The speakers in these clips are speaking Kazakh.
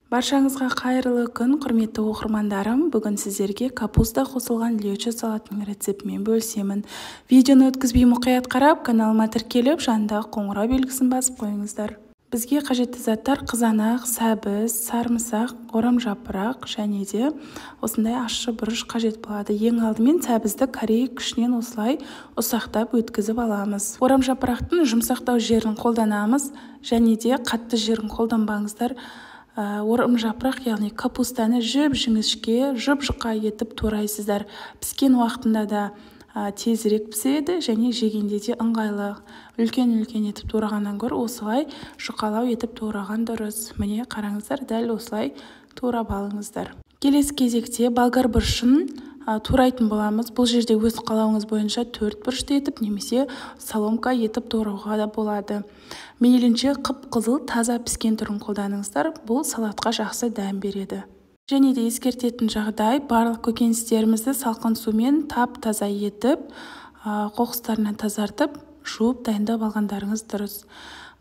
Баршаңызға қайырлы күн, құрметті оқырмандарым. Бүгін сіздерге капуста қосылған лечо салатының рецептімен бөлісемін. Видеоны өткізбей мұқият қарап, каналыма тіркеліп, жанындағы қоңырау белгісін басып қойыңыздар. Бізге қажетті заттар қызанақ, сәбіз, сарымсақ, орамжапырақ және де осындай ащы бұрыш қажет болады. Ең алдымен сәбізді корей күшінен осылай ұсақтап өткізіп аламыз. Орамжапырақтың жұмсақтау жерін қолданамыз және де қатты жерін қолданбаңыздар. Орамжапырақ, яғни капустаны жіп-жіңішке, жұп-жұқа етіп турайсыздар. Піскен уақытында да тезірек піседі және жегенде де ыңғайлы. Үлкен-үлкен етіп турағаннан гөрі осылай жұқалау етіп тураған дұрыс. Міне қараңыздар, дәл осылай турап алыңыздар. Келесі кезекте болгар бұрышын турайтын боламыз. Бұл жерде өз қалауыңыз бойынша 4 бұрышты етіп немесе соломка етіп турауға да болады. Мейлінше қып-қызыл таза піскен түрін қолданыңыздар. Бұл салатқа жақсы дәм береді. Және де ескертетін жағдай, барлық көкөністерімізді салқын сумен тап-таза етіп, қоқыстарынан тазартып, жуып дайындап алғандарыңыз дұрыс.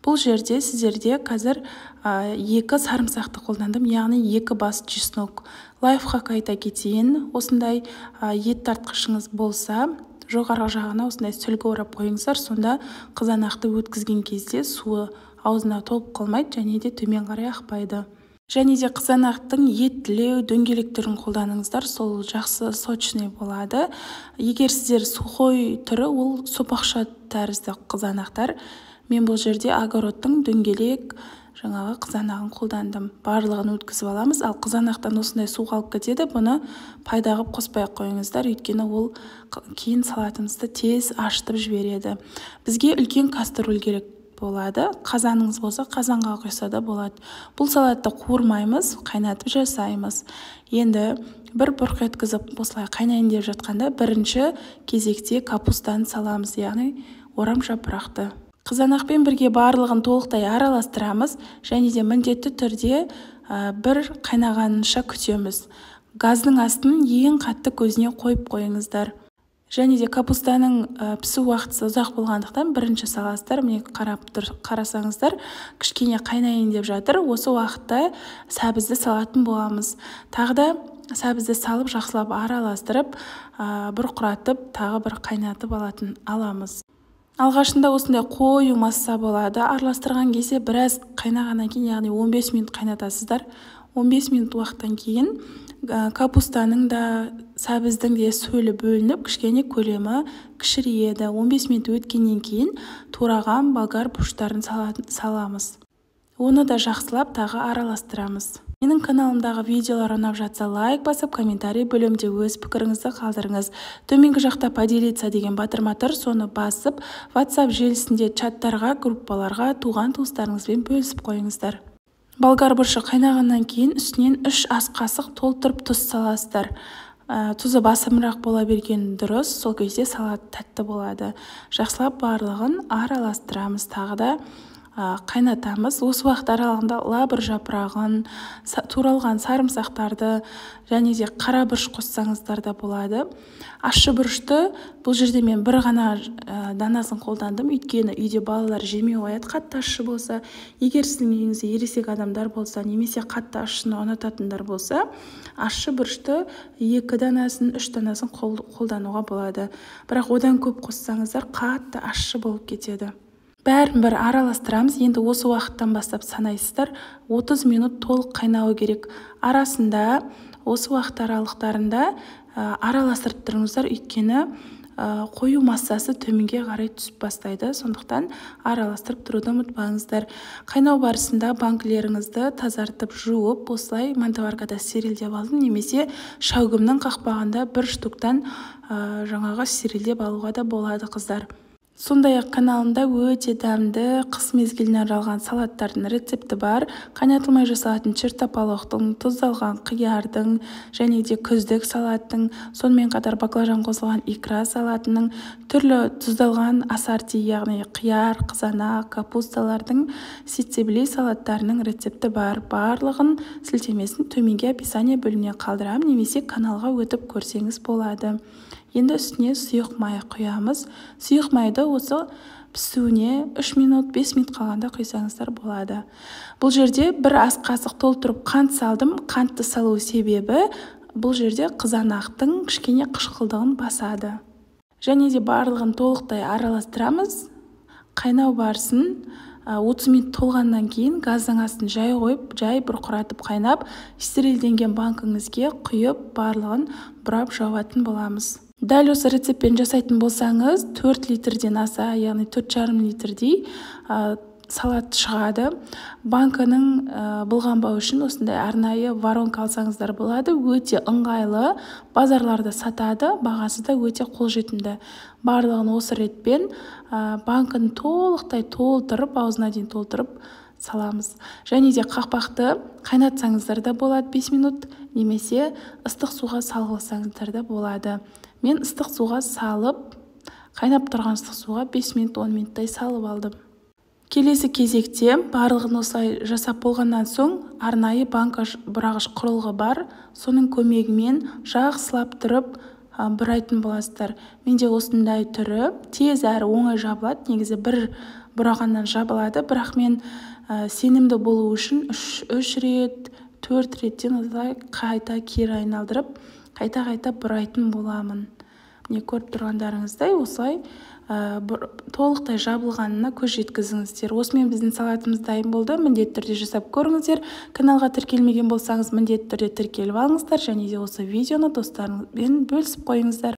Бұл жерде сіздерде қазір 2 сарымсақты қолдандым, яғни 2 бас чеснок. Лайфхак айта кетейін, осындай ет тартқышыңыз болса, жоғарғы жағына осындай сүлгі орап қойыңыздар, сонда қызанақты өткізген кезде суы аузына толып қалмайды және де төмен қарай ақпайды. Және де қызанақтың еттілеу, дөңгелек түрін қолданыңыздар, сол жақсы сочный болады. Егер сіздер сухой түрі, ол сопақша тәрізді қызанақтар. Мен бұл жерде огородтың дөңгелек жаңағы қызанағын қолдандым. Барлығын өткізіп аламыз, ал қызанақтан осындай су қалып кетеді, бұны пайда қылып қоспай қойыңыздар, өйткені ол кейін салатымызды тез ашытып жібереді. Бізге үлкен кастрюль керек болады. Қазаныңыз болса, қазанға құйса да болады. Бұл салатты қуырмаймыз, қайнатып жасаймыз. Енді бір бұрқ еткізіп осылай қайнайын деп жатқанда, бірінші кезекте капустаны саламыз, яғни орамжапырақты. Қызанақпен бірге барлығын толықтай араластырамыз және де міндетті түрде бір қайнағанынша күтеміз. Газдың астын ең қатты көзіне қойып қойыңыздар. Және де капустаның пісу уақыты ұзақ болғандықтан бірінші саласыздар. Міне қарасаңыздар, кішкене қайнайын деп жатыр. Осы уақытта сәбізді салатын боламыз. Тағы да сәбізді салып жақсылап араластырып, бұрқыратып, тағы бір қайнатып аламыз. Алғашында осындай қою масса болады. Араластырған кезде біраз қайнағаннан кейін, яғни 15 минут қайнатасыздар. 15 минут уақыттан кейін капустаның да сәбіздің де сөлі бөлініп, кішкене көлемі кішірейеді. 15 минут өткеннен кейін тураған болгар бұрыштарын саламыз. Оны да жақсылап тағы араластырамыз. Менің каналымдағы видеолар ұнап жатса, лайк басып, комментарий бөлімде өз пікіріңізді қалдырыңыз. Төменгі жақта поделиться деген батырма тұр, соны басып, WhatsApp желісінде чаттарға, группаларға, туған-туыстарыңызбен бөлісіп қойыңыздар. Болгар бұрышы қайнағаннан кейін үстінен 3 ас қасық толтырып тұз саласыздар. Тұзы басымырақ бола берген дұрыс, сол кезде салат тәтті болады. Жақсылап барлығын араластырамыз, тағы да қайнатамыз. Осы уақыт аралығында лабыр жапырағын, туралған сарымсақтарды және де қара бұрыш қоссаңыздар да болады. Ащы бұрышты бұл жерде мен бір ғана данасын қолдандым, өйткені үйде балалар жемей қояды қатты ащы болса. Егер сіздің үйіңізде ересек адамдар болса, немесе қатты ащыны ұнататындар болса, ащы бұрышты 2 данасын, 3 данасын қолдануға болады. Бірақ одан көп қоссаңыздар қатты ащы болып кетеді. Бәрін бір араластырамыз. Енді осы уақыттан бастап санайсыздар. 30 минут толық қайнауы керек. Арасында, осы уақыт аралықтарында араластырып тұрыңыздар, өйткені қою массасы төменге қарай түсіп бастайды. Сондықтан араластырып тұруды ұмытпаңыздар. Қайнау барысында банкілеріңізді тазартып жуып, осылай мантываркада стерильдеп алдым, немесе шәугімнің қақпағында бір штуктан жаңағы стерильдеп алуға да болады, қыздар. Сондай-ақ каналымда өте дәмді қыс мезгіліне арналған салаттардың рецепті бар. Қайнатылмай жасалатын чертополохтың, тұздалған қиярдың және де күздік салаттың, сонымен қатар баклажан қосылған икра салатының, түрлі тұздалған ассорти, яғни қияр, қызанақ, капусталардың, сицилий салаттарының рецепті бар. Барлығын сілтемесін төменге описание бөліміне қалдырамын, немесе каналға өтіп көрсеңіз болады. Енді үстіне сұйық май құямыз. Сұйық майды осы пісуіне 3 минут 5 минут қалғанда құйсаңыздар болады. Бұл жерде бір ас қасық толтырып қант салдым. Қантты салу себебі бұл жерде қызанақтың кішкене қышқылдығын басады. Және де барлығын толықтай араластырамыз. Қайнау барсын 30 минут толғаннан кейін газдың астын жай қойып, жай бұрқыратып қайнап, стерилденген банкіңізге құйып, барлығын бұрап жауатын боламыз. Дәл осы рецептпен жасайтын болсаңыз, 4 литрден аса, яғни 4,5 литрдей салат шығады. Банканың былғанбау үшін осындай арнайы воронка алсаңыздар болады. Өте ыңғайлы, базарларда сатады, бағасы да өте қолжетімді. Барлығын осы ретпен банканы толықтай толтырып, аузына дейін толтырып саламыз. Және де қақпақты қайнатсаңыздар да болады 5 минут, немесе ыстық суға салғыласаңыздар да болады. Мен ыстық суға салып, қайнап тұрған ыстық суға 5 минут 10 минуттай салып алдым. Келесі кезекте барлығын осылай жасап болғаннан соң арнайы банка бұрағыш құрылғы бар. Соның көмегімен жақсылап тұрып бұрайтын боласыздар. Менде осындай түрі тез әрі оңай жабылады. Негізі бір бұрағаннан жабылады, бірақ мен сенімді болу үшін 3 рет, 4 реттен осылай қайта кері айналдырып, қайта бұрайтын боламын. Міне көріп тұрғандарыңыздай осылай толықтай жабылғанына көз жеткізіңіздер. Осымен біздің салатымыз дайын болды. Міндетті түрде жасап көріңіздер. Каналға тіркелмеген болсаңыз, міндетті түрде тіркеліп алыңыздар, және де осы видеоны достарыңызбен бөлісіп қойыңыздар.